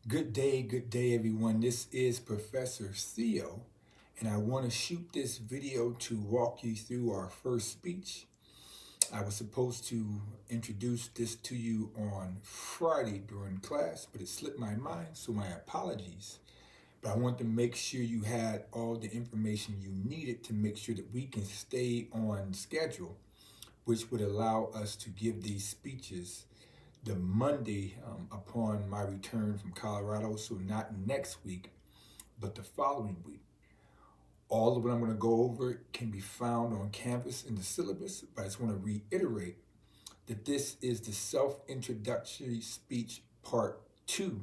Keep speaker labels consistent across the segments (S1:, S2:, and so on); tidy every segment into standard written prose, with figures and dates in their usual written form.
S1: Good day, everyone. This is Professor Theo, and I want to shoot this video to walk you through our first speech. I was supposed to introduce this to you on Friday during class, but it slipped my mind, so my apologies. But I want to make sure you had all the information you needed to make sure that we can stay on schedule, which would allow us to give these speeches the Monday upon my return from Colorado. So not next week, but the following week. All of what I'm going to go over can be found on campus in the syllabus, but I just want to reiterate that this is the self-introductory speech part 2.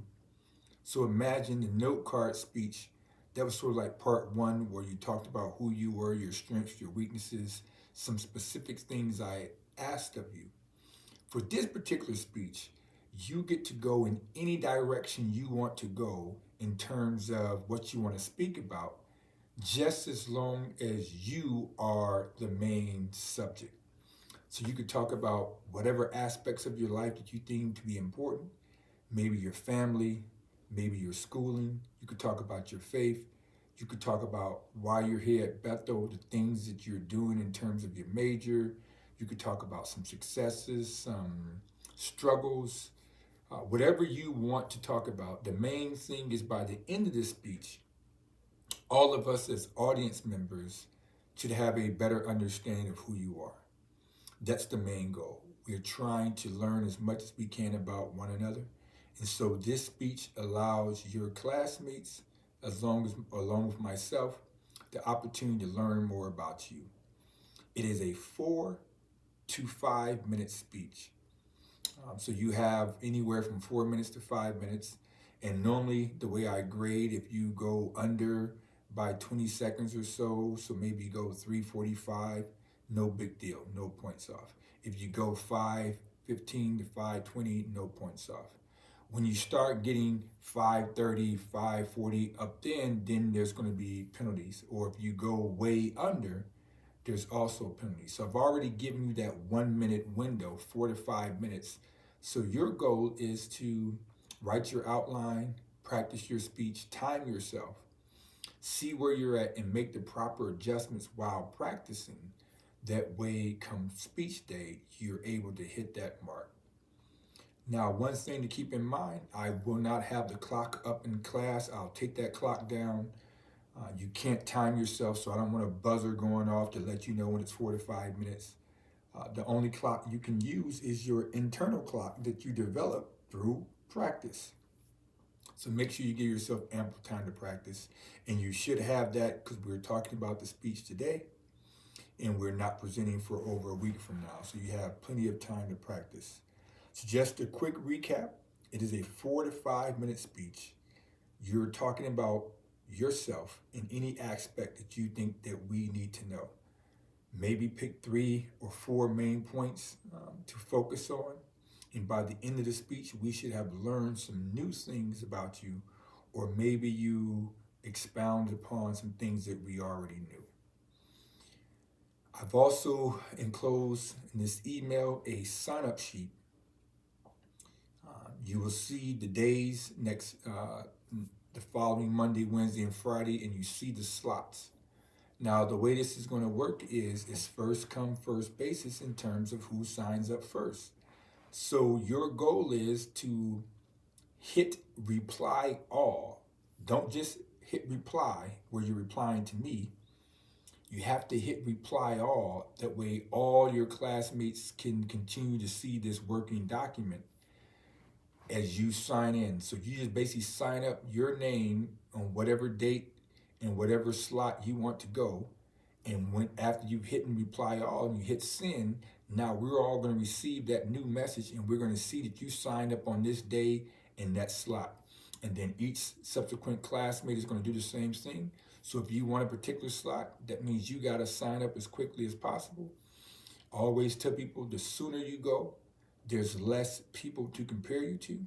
S1: So imagine the note card speech. That was sort of like part 1, where you talked about who you were, your strengths, your weaknesses, some specific things I asked of you. For this particular speech, you get to go in any direction you want to go in terms of what you want to speak about, just as long as you are the main subject. So you could talk about whatever aspects of your life that you deem to be important, maybe your family, maybe your schooling. You could talk about your faith. You could talk about why you're here at Bethel, the things that you're doing in terms of your major. You could talk about some successes, some struggles, whatever you want to talk about. The main thing is by the end of this speech, all of us as audience members should have a better understanding of who you are. That's the main goal. We're trying to learn as much as we can about one another. And so this speech allows your classmates, along with myself, the opportunity to learn more about you. It is a 4 to 5 minute speech. So you have anywhere from 4 minutes to 5 minutes. And normally the way I grade, if you go under by 20 seconds or so, so maybe you go 3:45, no big deal, no points off. If you go 5:15 to 5:20, no points off. When you start getting 5:30, 5:40 up then there's going to be penalties. Or if you go way under, there's also penalties. So I've already given you that 1 minute window, 4 to 5 minutes. So your goal is to write your outline, practice your speech, time yourself, see where you're at, and make the proper adjustments while practicing. That way, come speech day, you're able to hit that mark. Now, one thing to keep in mind, I will not have the clock up in class. I'll take that clock down. You can't time yourself, so I don't want a buzzer going off to let you know when it's 4 to 5 minutes. The only clock you can use is your internal clock that you develop through practice. So make sure you give yourself ample time to practice. And you should have that because we're talking about the speech today and we're not presenting for over a week from now. So you have plenty of time to practice. So just a quick recap. It is a 4 to 5 minute speech. You're talking about yourself in any aspect that you think that we need to know. Maybe pick 3 or 4 main points to focus on. And by the end of the speech, we should have learned some new things about you, or maybe you expound upon some things that we already knew. I've also enclosed in this email a sign-up sheet. You will see the days the following Monday, Wednesday, and Friday, and you see the slots. Now, the way this is going to work is first come, first basis in terms of who signs up first. So your goal is to hit reply all. Don't just hit reply where you're replying to me. You have to hit reply all. That way all your classmates can continue to see this working document as you sign in. So you just basically sign up your name on whatever date and whatever slot you want to go. And when after you've hit and reply all and you hit send, now we're all going to receive that new message and we're going to see that you signed up on this day in that slot. And then each subsequent classmate is going to do the same thing. So if you want a particular slot, that means you got to sign up as quickly as possible. Always tell people the sooner you go, there's less people to compare you to.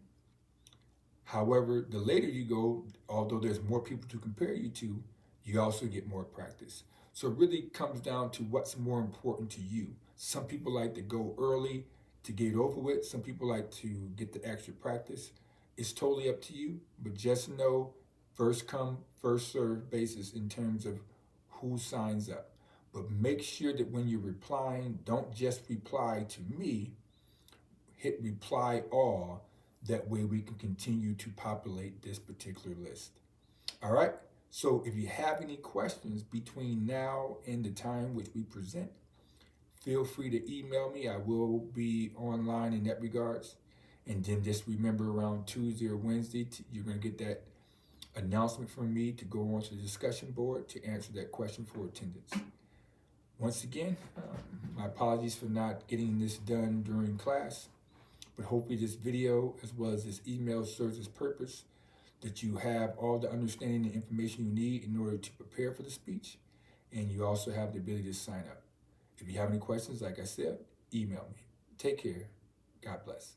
S1: However, the later you go, although there's more people to compare you to, you also get more practice. So it really comes down to what's more important to you. Some people like to go early to get it over with. Some people like to get the extra practice. It's totally up to you, but just know first come, first serve basis in terms of who signs up. But make sure that when you're replying, don't just reply to me, hit reply all. That way we can continue to populate this particular list. All right? So if you have any questions between now and the time which we present, feel free to email me. I will be online in that regards. And then just remember around Tuesday or Wednesday, you're going to get that announcement from me to go onto the discussion board to answer that question for attendance. Once again, my apologies for not getting this done during class, but hopefully this video as well as this email serves its purpose, that you have all the understanding and information you need in order to prepare for the speech, and you also have the ability to sign up. If you have any questions, like I said, email me. Take care. God bless.